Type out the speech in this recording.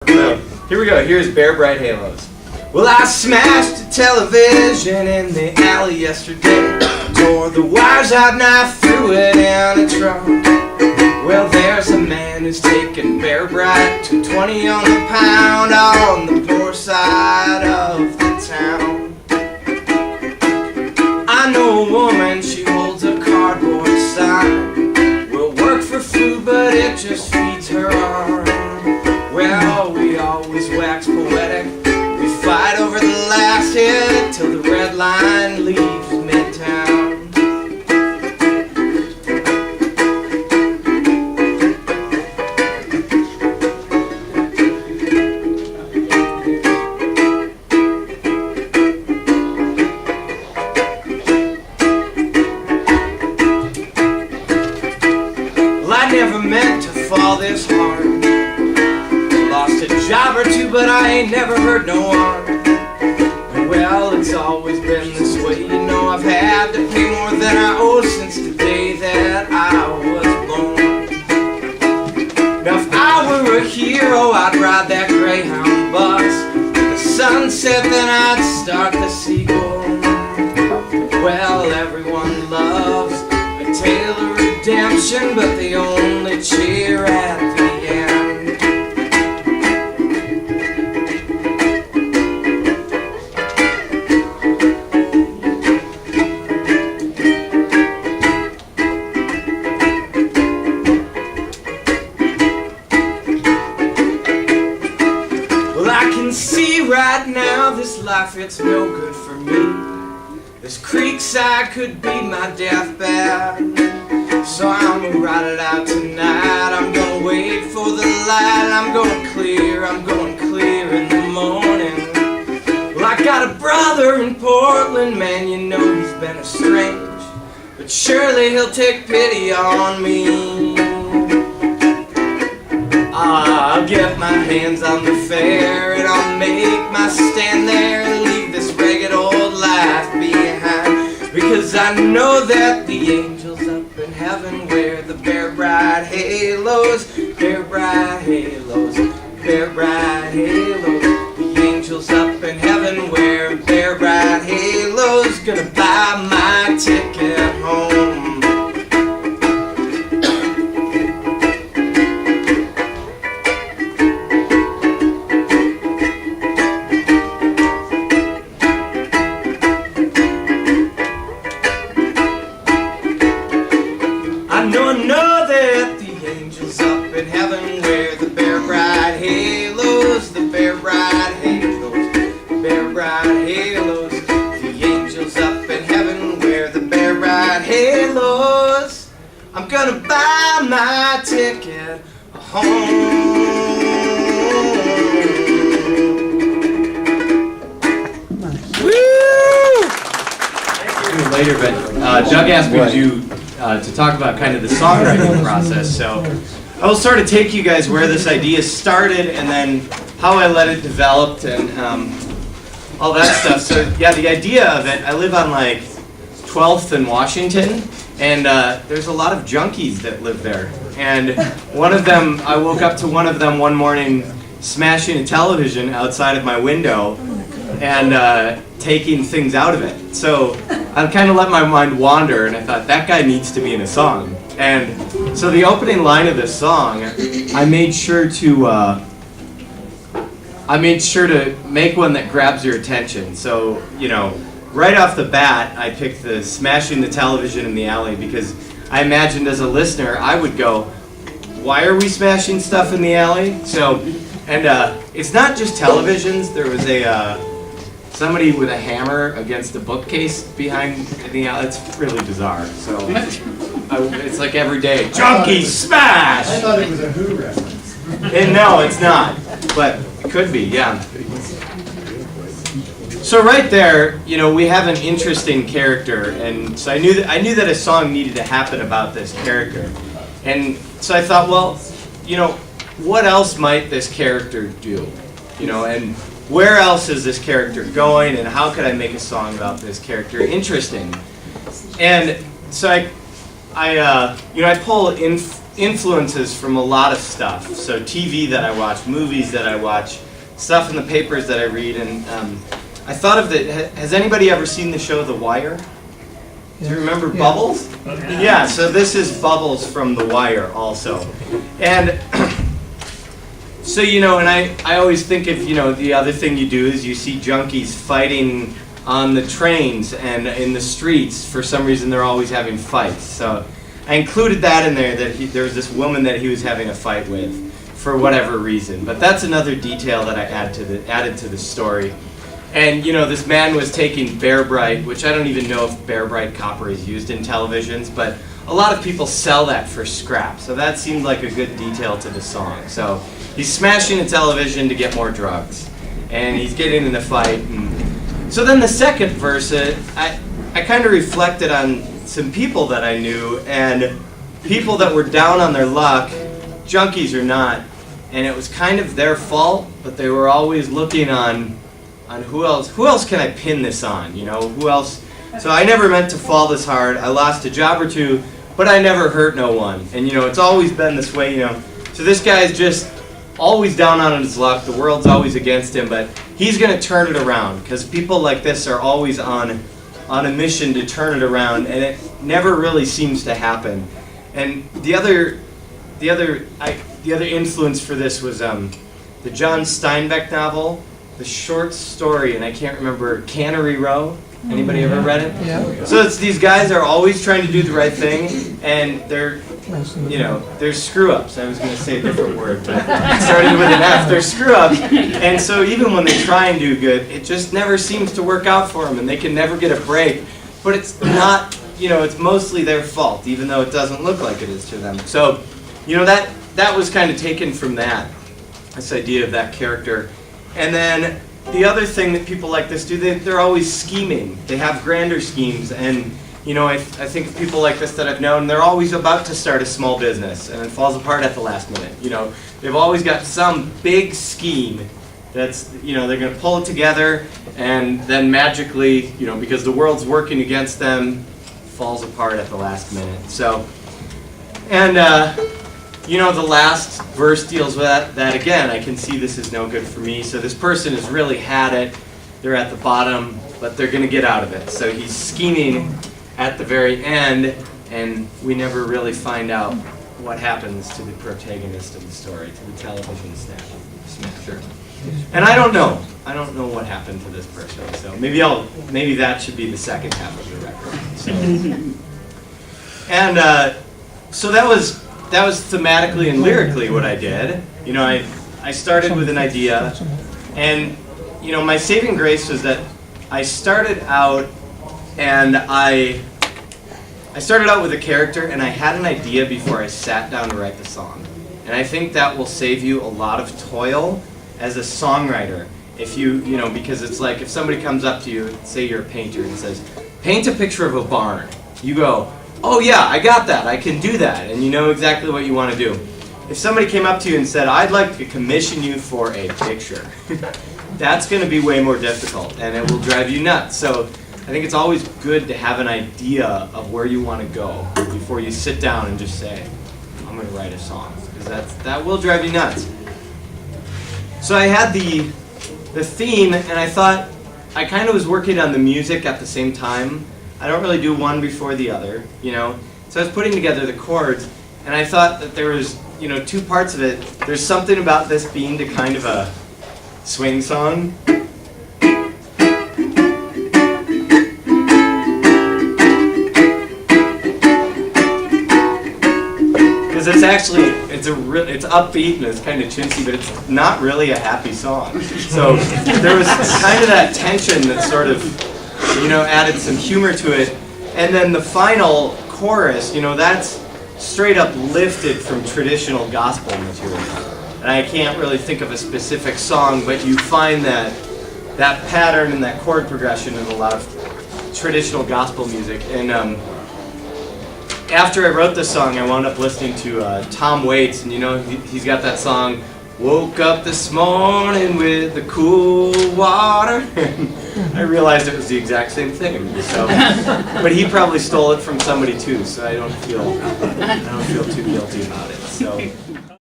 So, here we go. Here's Barebright Halos. Well, I smashed a television in the alley yesterday. Tore the wires out and I threw it in a trunk. Well, there's a man who's taking Barebright, $2.20 on the pound, on the poor side of the town. I know a woman, she holds a cardboard sign. Will work for food, but it just feeds her arm. Well, we always wax poetic. We fight over the last hit till the red line leaves Midtown. Well, I never meant to fall this hard. Lost a job or two, but I ain't never heard no one. Well, it's always been this way. You know, I've had to pay more than I owe since the day that I was born. Now, if I were a hero, I'd ride that Greyhound bus. The sunset, then I'd start the sequel. Well, everyone loves a tale of redemption, but they only cheer at the end. See right now, this life, it's no good for me. This creekside could be my deathbed. So I'm gonna ride it out tonight. I'm gonna wait for the light. I'm going clear in the morning. Well, I got a brother in Portland, man, you know he's been estranged, but surely he'll take pity on me. I'll get my hands on the fare and I'll make my stand there and leave this ragged old life behind. Because I know that the angels up in heaven wear the Barebright halos, Barebright halos, Barebright halos. The angels up in heaven wear Barebright halos. Gonna buy my ticket home. I know that the angels up in heaven wear the Barebright halos, the Barebright halos, Barebright halos. The angels up in heaven wear the Barebright halos. I'm gonna buy my ticket home. Woo! Later, but Doug asked me to talk about kind of the songwriting process, so I will sort of take you guys where this idea started and then how I let it develop and all that stuff. So yeah, the idea of it, I live on like 12th and Washington, and there's a lot of junkies that live there. And one of them, I woke up to one of them one morning smashing a television outside of my window and taking things out of it. So I kind of let my mind wander, and I thought, that guy needs to be in a song. And so the opening line of this song, I made sure to make one that grabs your attention. So, you know, right off the bat, I picked the smashing the television in the alley because I imagined as a listener, I would go, why are we smashing stuff in the alley? So, and it's not just televisions. There was somebody with a hammer against a bookcase behind the alley. It's really bizarre. So it's like every day, junkie smash! I thought it was a Who reference. And no, it's not, but it could be, yeah. So right there, you know, we have an interesting character, and so I knew that a song needed to happen about this character. And so I thought, well, you know, what else might this character do? You know, and where else is this character going, and how could I make a song about this character interesting? And so I pull influences from a lot of stuff. So TV that I watch, movies that I watch, stuff in the papers that I read, and I thought of that. Has anybody ever seen the show The Wire? Do you remember Bubbles? Yeah, so this is Bubbles from The Wire also. And so, you know, and I always think of, you know, the other thing you do is you see junkies fighting on the trains and in the streets. For some reason, they're always having fights. So I included that in there, that there was this woman that he was having a fight with for whatever reason. But that's another detail that I added to the story. And, you know, this man was taking Barebright, which I don't even know if Barebright copper is used in televisions, but a lot of people sell that for scrap. So that seemed like a good detail to the song. So he's smashing a television to get more drugs, and he's getting in a fight. And so then the second verse, I kind of reflected on some people that I knew, and people that were down on their luck, junkies or not, and it was kind of their fault, but they were always looking on who else can I pin this on, you know, who else. So I never meant to fall this hard. I lost a job or two, but I never hurt no one. And, you know, it's always been this way, you know. So this guy's just always down on his luck. The world's always against him, but he's going to turn it around, because people like this are always on a mission to turn it around, and it never really seems to happen. And the other influence for this was the John Steinbeck novel, the short story, and I can't remember, Cannery Row. Anybody ever read it? Yeah. So it's these guys are always trying to do the right thing, and they're, you know, they're screw-ups. I was going to say a different word, but it started with an F. They're screw-ups, and so even when they try and do good, it just never seems to work out for them, and they can never get a break. But it's not, you know, it's mostly their fault, even though it doesn't look like it is to them. So, you know, that was kind of taken from that, this idea of that character. And then the other thing that people like this do, they're always scheming. They have grander schemes, and you know, I think of people like this that I've known, they're always about to start a small business, and it falls apart at the last minute. You know, they've always got some big scheme that's, you know, they're going to pull it together, and then magically, you know, because the world's working against them, falls apart at the last minute. So, and you know, the last verse deals with that again. I can see this is no good for me. So this person has really had it. They're at the bottom, but they're going to get out of it. So he's scheming at the very end, and we never really find out what happens to the protagonist of the story, to the television smasher. And I don't know. I don't know what happened to this person. So maybe that should be the second half of the record. So, and so that was thematically and lyrically what I did. You know, I started with an idea, and you know, my saving grace was that I started out with a character, and I had an idea before I sat down to write the song. And I think that will save you a lot of toil as a songwriter. If you know, because it's like if somebody comes up to you, say you're a painter, and says, paint a picture of a barn. You go, oh yeah, I got that, I can do that, and you know exactly what you want to do. If somebody came up to you and said, I'd like to commission you for a picture, that's going to be way more difficult, and it will drive you nuts. So I think it's always good to have an idea of where you want to go before you sit down and just say, I'm going to write a song, because that will drive you nuts. So I had the theme, and I thought, I kind of was working on the music at the same time. I don't really do one before the other, you know. So I was putting together the chords, and I thought that there was, you know, two parts of it. There's something about this being to kind of a swing song. Because it's actually, it's upbeat and it's kind of chintzy, but it's not really a happy song. So there was kind of that tension that sort of, you know, added some humor to it. And then the final chorus, you know, that's straight up lifted from traditional gospel material. And I can't really think of a specific song, but you find that pattern and that chord progression in a lot of traditional gospel music. And after I wrote this song, I wound up listening to Tom Waits, and you know, he's got that song, woke up this morning with the cool water. I realized it was the exact same thing. So, but he probably stole it from somebody too, so I don't feel too guilty about it. So